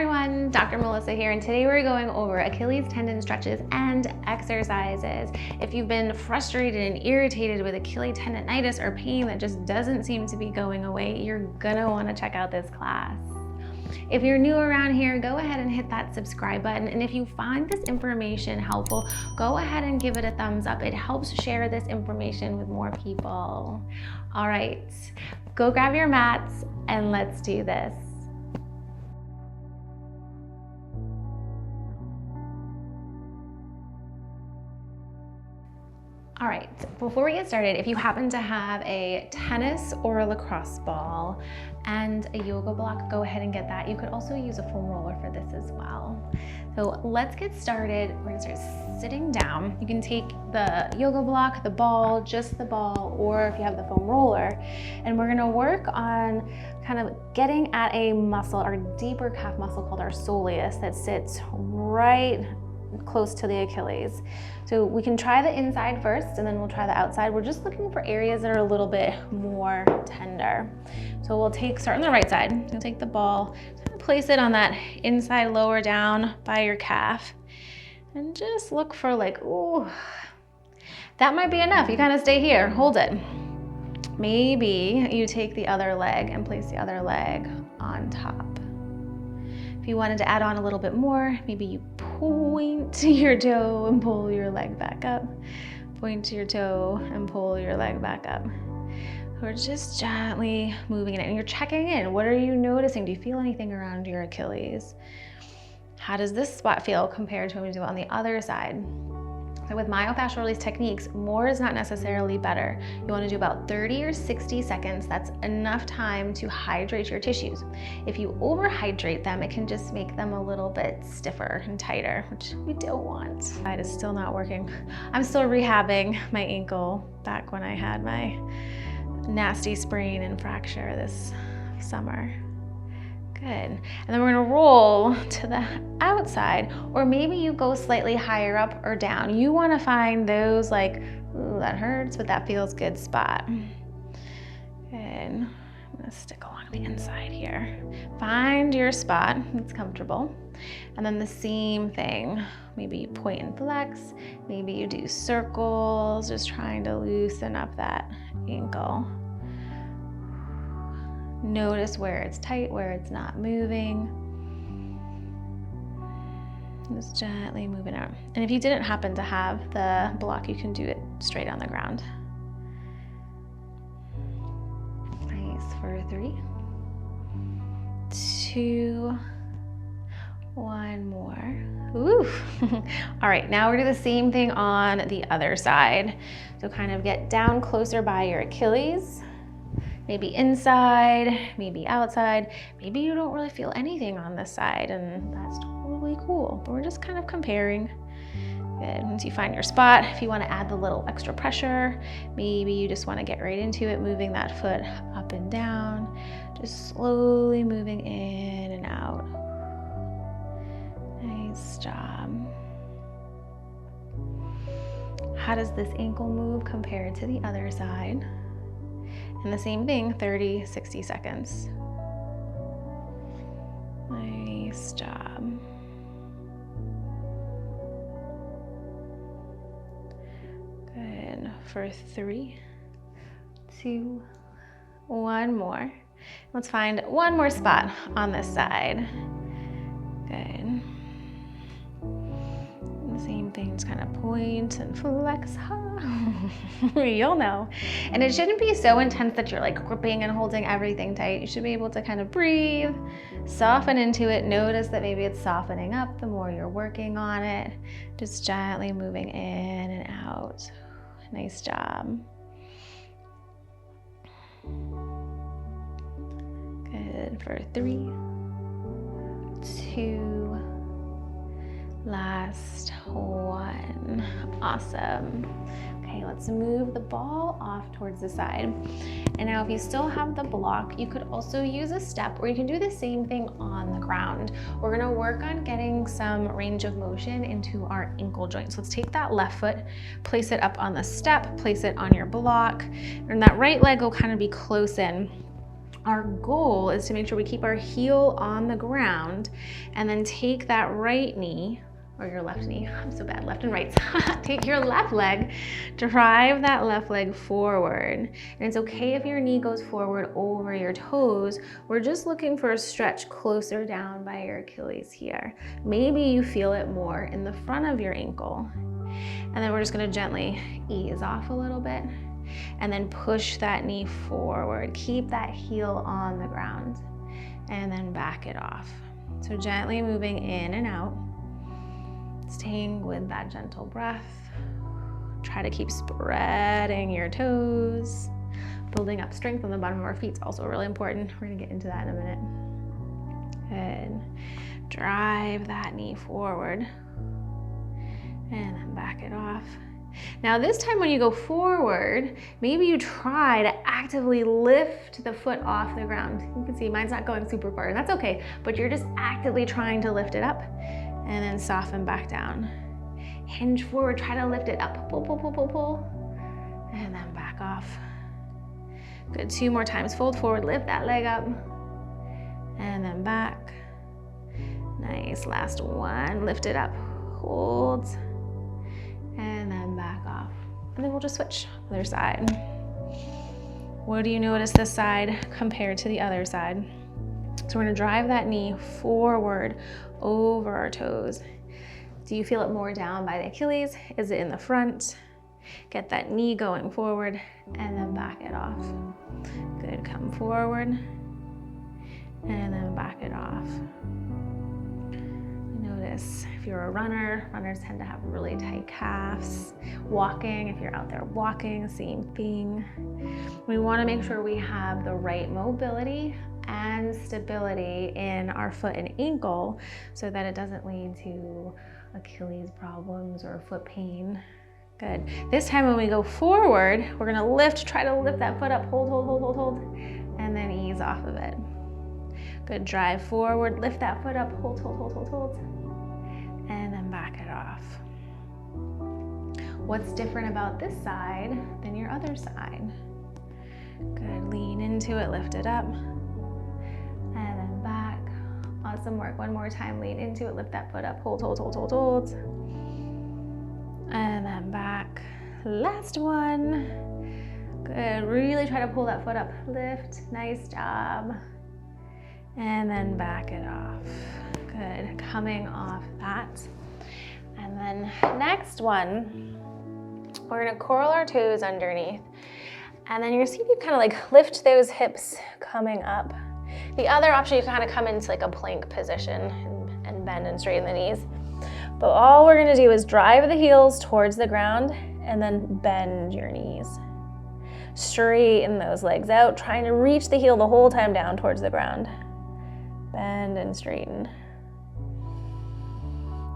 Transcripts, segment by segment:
everyone, Dr. Melissa here, and today we're going over Achilles tendon stretches and exercises. If you've been frustrated and irritated with Achilles tendonitis or pain that just doesn't seem to be going away, you're gonna want to check out this class. If you're new around here, go ahead and hit that subscribe button, and if you find this information helpful, go ahead and give it a thumbs up. It helps share this information with more people. All right, go grab your mats and let's do this. All right, before we get started, if you happen to have a tennis or a lacrosse ball and a yoga block, go ahead and get that. You could also use a foam roller for this as well. So let's get started. We're gonna start sitting down. You can take the yoga block, the ball, just the ball, or if you have the foam roller, and we're gonna work on kind of getting at a muscle, our deeper calf muscle called our soleus that sits right close to the Achilles. So we can try the inside first and then we'll try the outside. We're just looking for areas that are a little bit more tender. So we'll start on the right side. You'll take the ball, place it on that inside lower down by your calf and just look for like, ooh, that might be enough. You kind of stay here, hold it. Maybe you take the other leg and place the other leg on top. If you wanted to add on a little bit more, maybe you point to your toe and pull your leg back up. Point to your toe and pull your leg back up. We're just gently moving it in. And you're checking in. What are you noticing? Do you feel anything around your Achilles? How does this spot feel compared to when we do it on the other side? So with myofascial release techniques, more is not necessarily better. You want to do about 30 or 60 seconds. That's enough time to hydrate your tissues. If you overhydrate them, it can just make them a little bit stiffer and tighter, which we don't want. Side is still not working. I'm still rehabbing my ankle back when I had my nasty sprain and fracture this summer. Good. And then we're gonna roll to the outside, or maybe you go slightly higher up or down. You wanna find those like, ooh, that hurts, but that feels good spot. Good. I'm gonna stick along the inside here. Find your spot that's comfortable. And then the same thing. Maybe you point and flex. Maybe you do circles, just trying to loosen up that ankle. Notice where it's tight, where it's not moving. Just gently moving out. And if you didn't happen to have the block, you can do it straight on the ground. Nice, for 3, 2, 1 more. Ooh. All right, now we're gonna do the same thing on the other side. So kind of get down closer by your Achilles. Maybe inside, maybe outside. Maybe you don't really feel anything on this side, and that's totally cool. But we're just kind of comparing. Good. Once you find your spot, if you want to add the little extra pressure, maybe you just want to get right into it, moving that foot up and down, just slowly moving in and out. Nice job. How does this ankle move compared to the other side? And the same thing, 30, 60 seconds. Nice job. Good. For 3, 2, 1 more. Let's find one more spot on this side. Good. And the same thing, just kind of point and flex. You'll know. And it shouldn't be so intense that you're like gripping and holding everything tight. You should be able to kind of breathe, soften into it. Notice that maybe it's softening up the more you're working on it. Just gently moving in and out. Nice job. Good. For 3, 2, last 1. Awesome. Okay, let's move the ball off towards the side. And now if you still have the block, you could also use a step, or you can do the same thing on the ground. We're gonna work on getting some range of motion into our ankle joint. So let's take that left foot, place it up on the step, place it on your block, and that right leg will kind of be close in. Our goal is to make sure we keep our heel on the ground and then take that right knee, or your left knee, I'm so bad, left and right. Take your left leg, drive that left leg forward. And it's okay if your knee goes forward over your toes. We're just looking for a stretch closer down by your Achilles here. Maybe you feel it more in the front of your ankle. And then we're just gonna gently ease off a little bit and then push that knee forward. Keep that heel on the ground and then back it off. So gently moving in and out. Staying with that gentle breath. Try to keep spreading your toes. Building up strength on the bottom of our feet is also really important. We're gonna get into that in a minute. Good. Drive that knee forward and then back it off. Now this time when you go forward, maybe you try to actively lift the foot off the ground. You can see mine's not going super far, and that's okay, but you're just actively trying to lift it up. And then soften back down. Hinge forward, try to lift it up. Pull, pull, pull, pull, pull. And then back off. Good, 2 more times. Fold forward, lift that leg up. And then back. Nice, last one. Lift it up, hold. And then back off. And then we'll just switch, other side. What do you notice this side compared to the other side? So we're gonna drive that knee forward over our toes. Do you feel it more down by the Achilles? Is it in the front? Get that knee going forward and then back it off. Good, come forward and then back it off. Notice if you're a runner, runners tend to have really tight calves. Walking, if you're out there walking, same thing. We wanna make sure we have the right mobility and stability in our foot and ankle so that it doesn't lead to Achilles problems or foot pain. Good. This time when we go forward, we're gonna lift, try to lift that foot up, hold, hold, hold, hold, hold, and then ease off of it. Good, drive forward, lift that foot up, hold, hold, hold, hold, hold, and then back it off. What's different about this side than your other side? Good, lean into it, lift it up. And then back. Awesome work. One more time, lean into it, lift that foot up, hold, hold, hold, hold, hold. And then back. Last one. Good, really try to pull that foot up, lift, nice job. And then back it off. Good, coming off that. And then next one, we're gonna curl our toes underneath. And then you're gonna see if you kind of like lift those hips coming up. The other option, you kind of come into like a plank position and bend and straighten the knees. But all we're gonna do is drive the heels towards the ground and then bend your knees. Straighten those legs out, trying to reach the heel the whole time down towards the ground. Bend and straighten.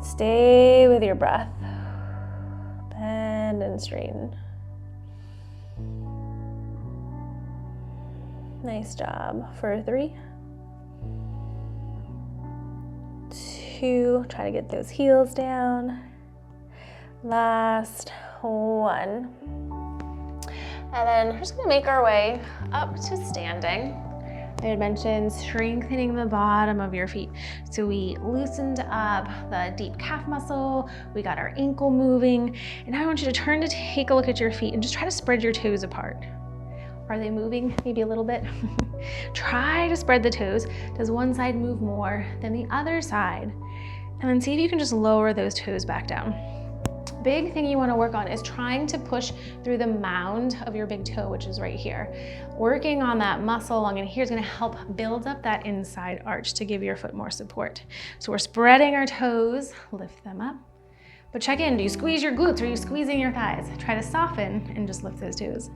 Stay with your breath. Bend and straighten. Nice job. For 3, 2, try to get those heels down. Last 1. And then we're just gonna make our way up to standing. I had mentioned strengthening the bottom of your feet. So we loosened up the deep calf muscle, we got our ankle moving, and now I want you to turn to take a look at your feet and just try to spread your toes apart. Are they moving? Maybe a little bit. Try to spread the toes. Does one side move more than the other side? And then see if you can just lower those toes back down. Big thing you want to work on is trying to push through the mound of your big toe, which is right here. Working on that muscle along in here is going to help build up that inside arch to give your foot more support. So we're spreading our toes, lift them up. But check in, do you squeeze your glutes? Are you squeezing your thighs? Try to soften and just lift those toes.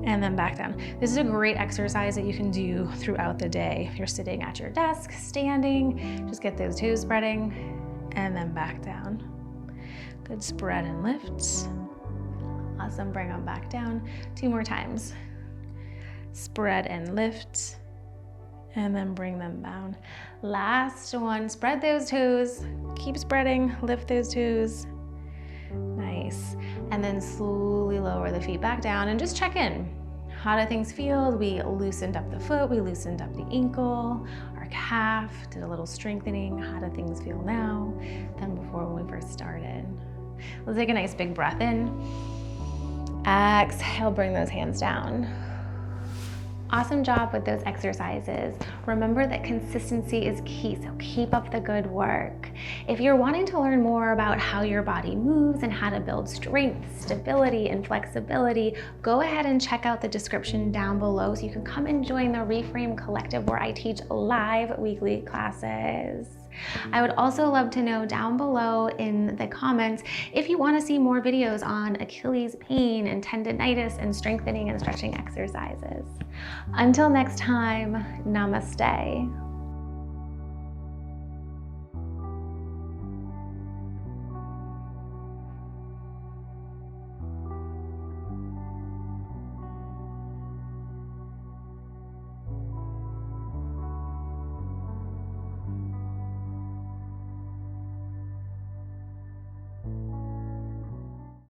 And then back down. This is a great exercise that you can do throughout the day. If you're sitting at your desk, standing, just get those toes spreading and then back down. Good, spread and lift. Awesome, bring them back down. 2 more times. Spread and lift, and then bring them down. Last one, spread those toes. Keep spreading, lift those toes. Nice. And then slowly lower the feet back down and just check in. How do things feel? We loosened up the foot, we loosened up the ankle, our calf, did a little strengthening. How do things feel now than before when we first started? Let's take a nice big breath in. Exhale, bring those hands down. Awesome job with those exercises. Remember that consistency is key, so keep up the good work. If you're wanting to learn more about how your body moves and how to build strength, stability, and flexibility, go ahead and check out the description down below so you can come and join the Reframe Collective where I teach live weekly classes. I would also love to know down below in the comments if you want to see more videos on Achilles pain and tendonitis and strengthening and stretching exercises. Until next time, namaste.